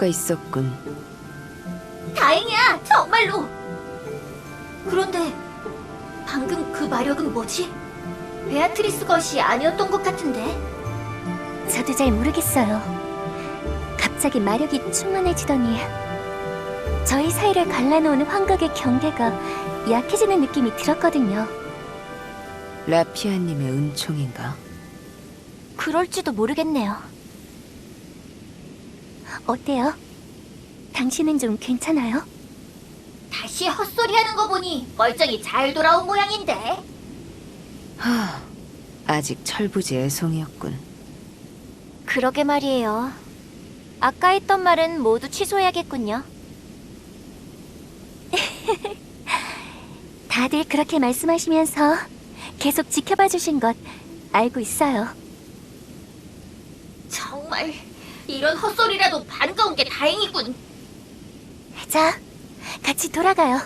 가 있었군. 다행이야, 정말로. 그런데 방금 그 마력은 뭐지? 베아트리스 것이 아니었던 것 같은데. 저도 잘 모르겠어요. 갑자기 마력이 충만해지더니 저희 사이를 갈라놓은 환각의 경계가 약해지는 느낌이 들었거든요. 라피아님의 은총인가? 그럴지도 모르겠네요. 어때요? 당신은 좀 괜찮아요? 다시 헛소리하는 거 보니 멀쩡히 잘 돌아온 모양인데. 아직 철부지 애송이었군. 그러게 말이에요. 아까 했던 말은 모두 취소해야겠군요. 다들 그렇게 말씀하시면서 계속 지켜봐 주신 것 알고 있어요. 정말 이런 헛소리라도 반가운 게 다행이군. 자, 같이 돌아가요.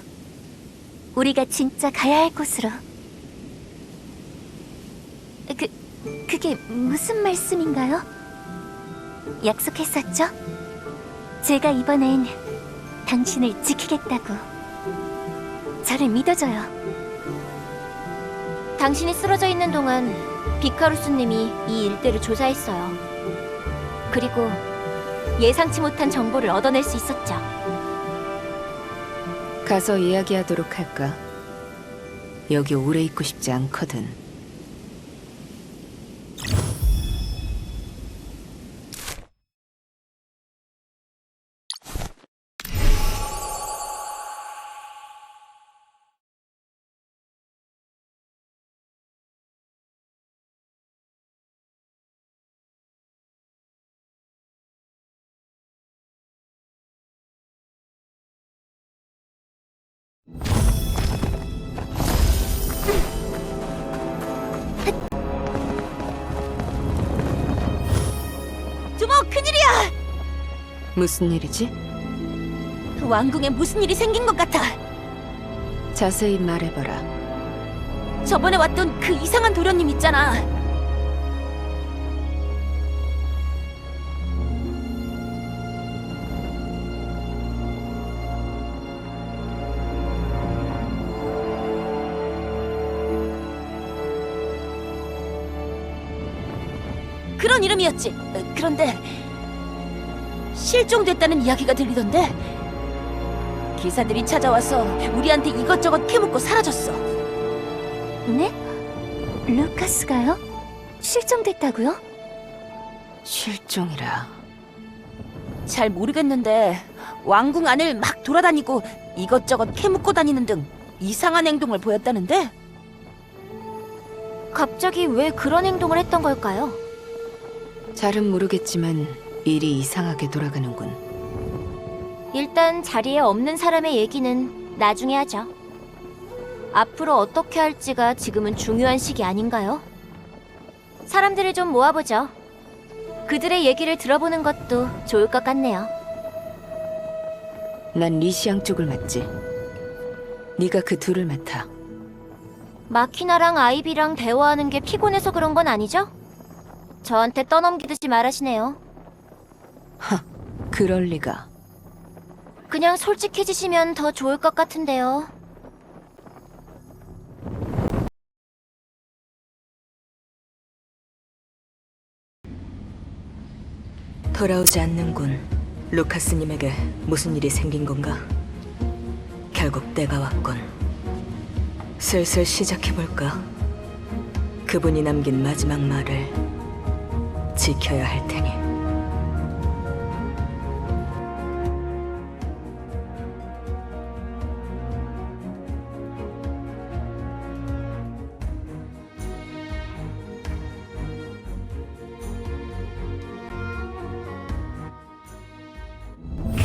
우리가 진짜 가야 할 곳으로. 그게 무슨 말씀인가요? 약속했었죠? 제가 이번엔 당신을 지키겠다고. 저를 믿어줘요. 당신이 쓰러져 있는 동안 비카루스님이 이 일대를 조사했어요. 그리고 예상치 못한 정보를 얻어낼 수 있었죠. 가서 이야기하도록 할까? 여기 오래 있고 싶지 않거든. 두목, 큰일이야! 무슨 일이지? 왕궁에 무슨 일이 생긴 것 같아. 자세히 말해봐라. 저번에 왔던 그 이상한 도련님 있잖아. 그런 이름이었지. 그런데 실종됐다는 이야기가 들리던데. 기사들이 찾아와서 우리한테 이것저것 캐묻고 사라졌어. 네? 루카스가요? 실종됐다고요? 실종이라. 잘 모르겠는데 왕궁 안을 막 돌아다니고 이것저것 캐묻고 다니는 등 이상한 행동을 보였다는데? 갑자기 왜 그런 행동을 했던 걸까요? 잘은 모르겠지만 일이 이상하게 돌아가는군. 일단 자리에 없는 사람의 얘기는 나중에 하죠. 앞으로 어떻게 할지가 지금은 중요한 시기 아닌가요? 사람들을 좀 모아보죠. 그들의 얘기를 들어보는 것도 좋을 것 같네요. 난 리시앙 쪽을 맡지. 네가 그 둘을 맡아. 마키나랑 아이비랑 대화하는 게 피곤해서 그런 건 아니죠? 저한테 떠넘기듯이 말하시네요. 그럴 리가. 그냥 솔직해지시면 더 좋을 것 같은데요. 돌아오지 않는군. 루카스님에게 무슨 일이 생긴 건가? 결국 때가 왔군. 슬슬 시작해볼까? 그분이 남긴 마지막 말을 지켜야 할 테니.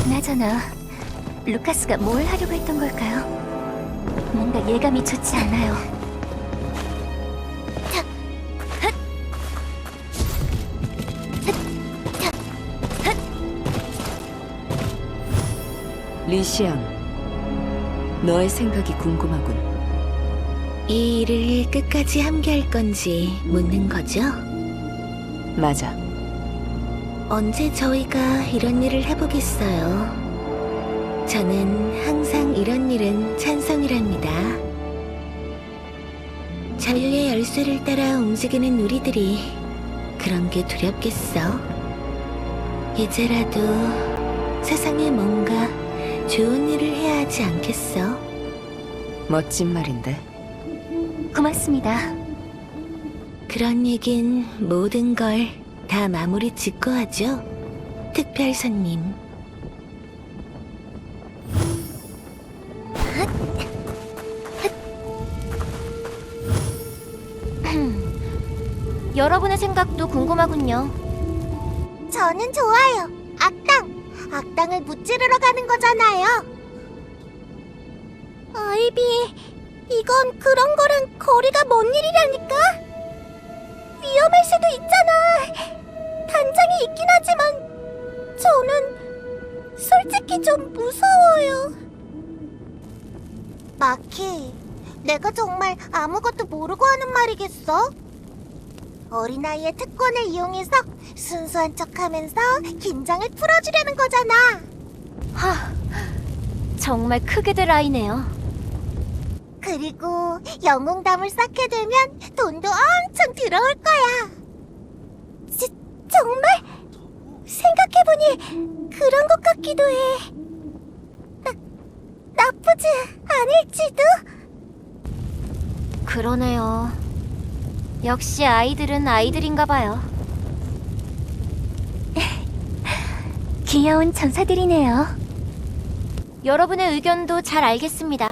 그나저나 루카스가 뭘 하려고 했던 걸까요? 뭔가 예감이 좋지 않아요. 리시앙, 너의 생각이 궁금하군. 이 일을 끝까지 함께 할 건지 묻는 거죠? 맞아. 언제 저희가 이런 일을 해보겠어요. 저는 항상 이런 일은 찬성이랍니다. 자유의 열쇠를 따라 움직이는 우리들이 그런 게 두렵겠어? 이제라도 세상에 뭔가 좋은 일을 해야 하지 않겠어? 멋진 말인데. 고맙습니다. 그런 얘긴 모든 걸 다 마무리 짓고 하죠, 특별 손님. 여러분의 생각도 궁금하군요. 저는 좋아요. 악당을 무찌르러 가는 거잖아요. 아이비, 이건 그런 거랑 거리가 먼 일이라니까? 위험할 수도 있잖아. 단장이 있긴 하지만 저는 솔직히 좀 무서워요. 마키, 내가 정말 아무것도 모르고 하는 말이겠어? 어린아이의 특권을 이용해서 순수한 척하면서 긴장을 풀어주려는 거잖아. 하, 정말 크게들 아이네요. 그리고 영웅담을 쌓게 되면 돈도 엄청 들어올 거야. 정말? 생각해보니 그런 것 같기도 해. 나쁘지 않을지도? 그러네요. 역시 아이들은 아이들인가 봐요. 귀여운 전사들이네요. 여러분의 의견도 잘 알겠습니다.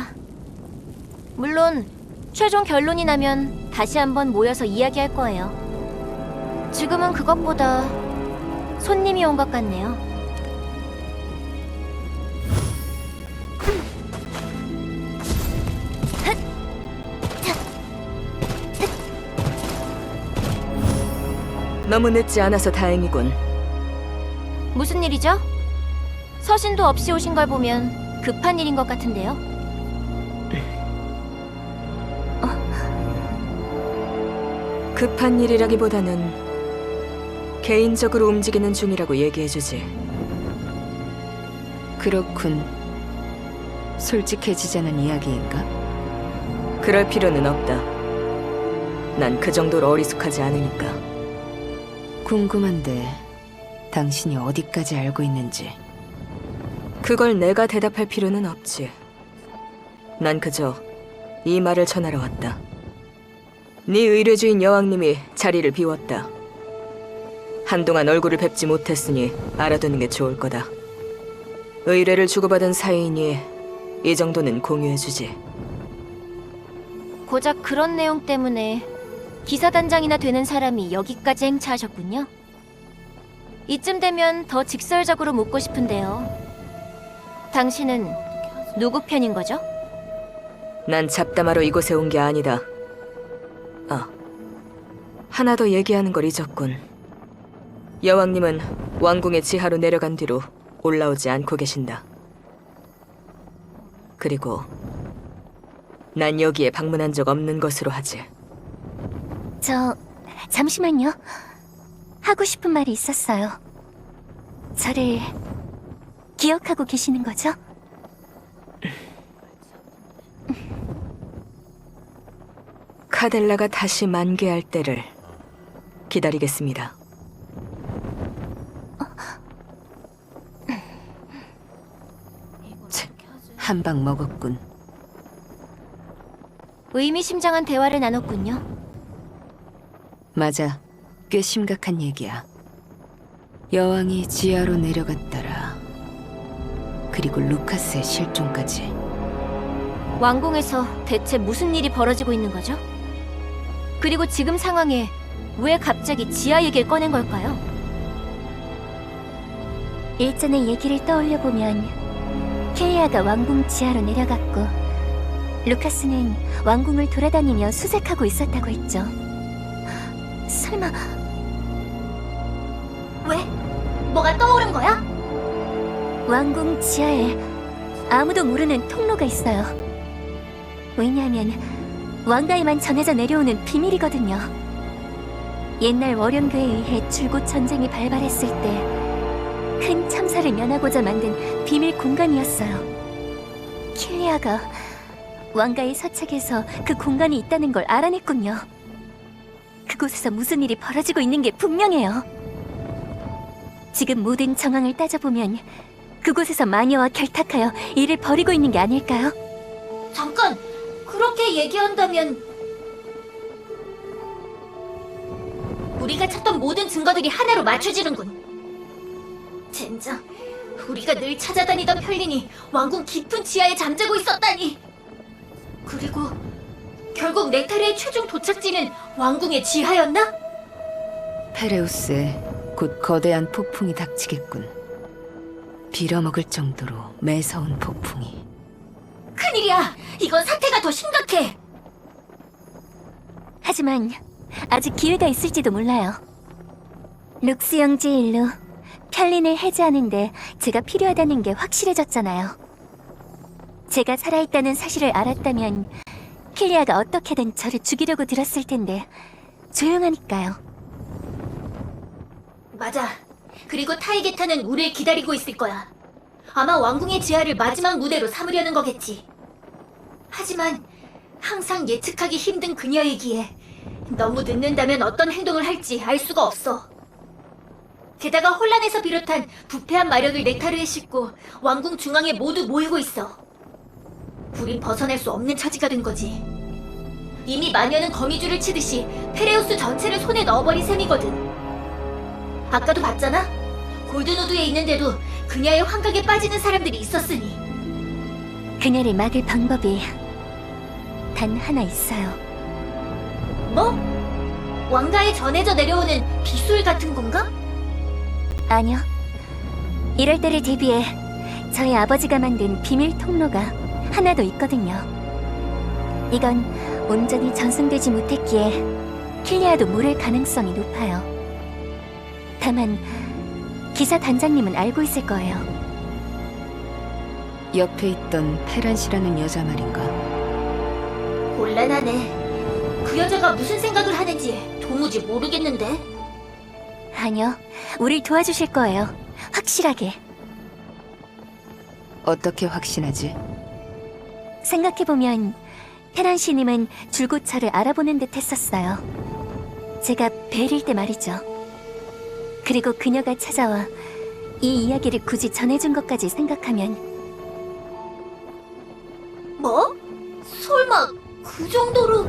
물론 최종 결론이 나면 다시 한번 모여서 이야기할 거예요. 지금은 그것보다 손님이 온 것 같네요. 너무 늦지 않아서 다행이군. 무슨 일이죠? 서신도 없이 오신 걸 보면 급한 일인 것 같은데요. 급한 일이라기보다는 개인적으로 움직이는 중이라고 얘기해주지. 그렇군. 솔직해지자는 이야기인가? 그럴 필요는 없다. 난 그 정도로 어리숙하지 않으니까. 궁금한데 당신이 어디까지 알고 있는지. 그걸 내가 대답할 필요는 없지. 난 그저 이 말을 전하러 왔다. 네 의뢰주인 여왕님이 자리를 비웠다. 한동안 얼굴을 뵙지 못했으니 알아두는 게 좋을 거다. 의뢰를 주고받은 사이이니 이 정도는 공유해주지. 고작 그런 내용 때문에 기사단장이나 되는 사람이 여기까지 행차하셨군요. 이쯤 되면 더 직설적으로 묻고 싶은데요. 당신은 누구 편인 거죠? 난 잡담하러 이곳에 온 게 아니다. 하나 더 얘기하는 걸 잊었군. 여왕님은 왕궁의 지하로 내려간 뒤로 올라오지 않고 계신다. 그리고 난 여기에 방문한 적 없는 것으로 하지. 잠시만요. 하고 싶은 말이 있었어요. 저를 기억하고 계시는 거죠? 카델라가 다시 만개할 때를 기다리겠습니다. 한 방 먹었군. 의미심장한 대화를 나눴군요. 맞아. 꽤 심각한 얘기야. 여왕이 지하로 내려갔더라. 그리고 루카스의 실종까지. 왕궁에서 대체 무슨 일이 벌어지고 있는 거죠? 그리고 지금 상황에 왜 갑자기 지하 얘기를 꺼낸 걸까요? 일전의 얘기를 떠올려보면 케이아가 왕궁 지하로 내려갔고 루카스는 왕궁을 돌아다니며 수색하고 있었다고 했죠. 설마 왜? 뭐가 떠오른 거야? 왕궁 지하에 아무도 모르는 통로가 있어요. 왜냐하면 왕가에만 전해져 내려오는 비밀이거든요. 옛날 월영교에 의해 줄곧 전쟁이 발발했을 때 큰 참사를 면하고자 만든 비밀 공간이었어요. 킬리아가 왕가의 서책에서 그 공간이 있다는 걸 알아냈군요. 그곳에서 무슨 일이 벌어지고 있는 게 분명해요. 지금 모든 정황을 따져보면 그곳에서 마녀와 결탁하여 일을 벌이고 있는 게 아닐까요? 잠깐! 그렇게 얘기한다면 우리가 찾던 모든 증거들이 하나로 맞춰지는군. 젠장, 우리가 늘 찾아다니던 편린이 왕궁 깊은 지하에 잠자고 있었다니. 그리고 결국 넥타리의 최종 도착지는 왕궁의 지하였나? 페레우스에 곧 거대한 폭풍이 닥치겠군. 빌어먹을 정도로 매서운 폭풍이. 큰일이야! 이건 사태가 더 심각해! 하지만 아직 기회가 있을지도 몰라요. 룩스 영지의 일로 편린을 해제하는데 제가 필요하다는 게 확실해졌잖아요. 제가 살아있다는 사실을 알았다면 킬리아가 어떻게든 저를 죽이려고 들었을 텐데 조용하니까요. 맞아. 그리고 타이게타는 우리를 기다리고 있을 거야. 아마 왕궁의 지하를 마지막 무대로 삼으려는 거겠지. 하지만 항상 예측하기 힘든 그녀이기에 너무 늦는다면 어떤 행동을 할지 알 수가 없어. 게다가 혼란에서 비롯한 부패한 마력을 넥타르에 싣고 왕궁 중앙에 모두 모이고 있어. 우린 벗어날 수 없는 처지가 된 거지. 이미 마녀는 거미줄을 치듯이 페레우스 전체를 손에 넣어버린 셈이거든. 아까도 봤잖아? 골든우드에 있는데도 그녀의 환각에 빠지는 사람들이 있었으니. 그녀를 막을 방법이 단 하나 있어요. 뭐? 왕가에 전해져 내려오는 비술 같은 건가? 아니요. 이럴 때를 대비해 저희 아버지가 만든 비밀 통로가 하나 더 있거든요. 이건 온전히 전승되지 못했기에 킬리아도 모를 가능성이 높아요. 다만 기사 단장님은 알고 있을 거예요. 옆에 있던 페란시라는 여자 말인가? 곤란하네. 그 여자가 무슨 생각을 하는지 도무지 모르겠는데. 아니요. 우릴 도와주실 거예요. 확실하게. 어떻게 확신하지? 생각해보면 테란시님은 줄곧 저를 알아보는 듯 했었어요. 제가 벨일 때 말이죠. 그리고 그녀가 찾아와 이 이야기를 굳이 전해준 것까지 생각하면 뭐? 설마 그 정도로...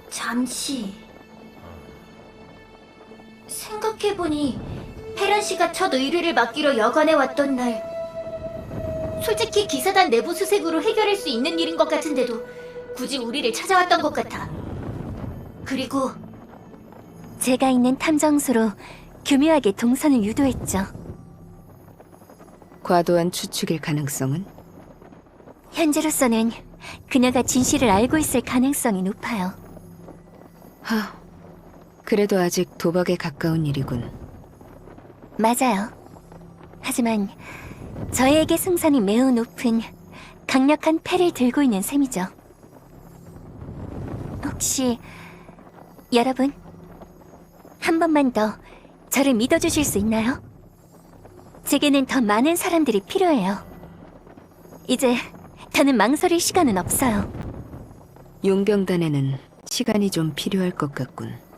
잠시... 생각해보니 페란 씨가 첫 의뢰를 맡기러 여관에 왔던 날 솔직히 기사단 내부 수색으로 해결할 수 있는 일인 것 같은데도 굳이 우리를 찾아왔던 것 같아. 그리고 제가 있는 탐정소로 교묘하게 동선을 유도했죠. 과도한 추측일 가능성은? 현재로서는 그녀가 진실을 알고 있을 가능성이 높아요. 그래도 아직 도박에 가까운 일이군. 맞아요. 하지만 저에게 승산이 매우 높은 강력한 패를 들고 있는 셈이죠. 혹시 여러분 한 번만 더 저를 믿어주실 수 있나요? 제게는 더 많은 사람들이 필요해요. 이제 더는 망설일 시간은 없어요. 용병단에는 시간이 좀 필요할 것 같군.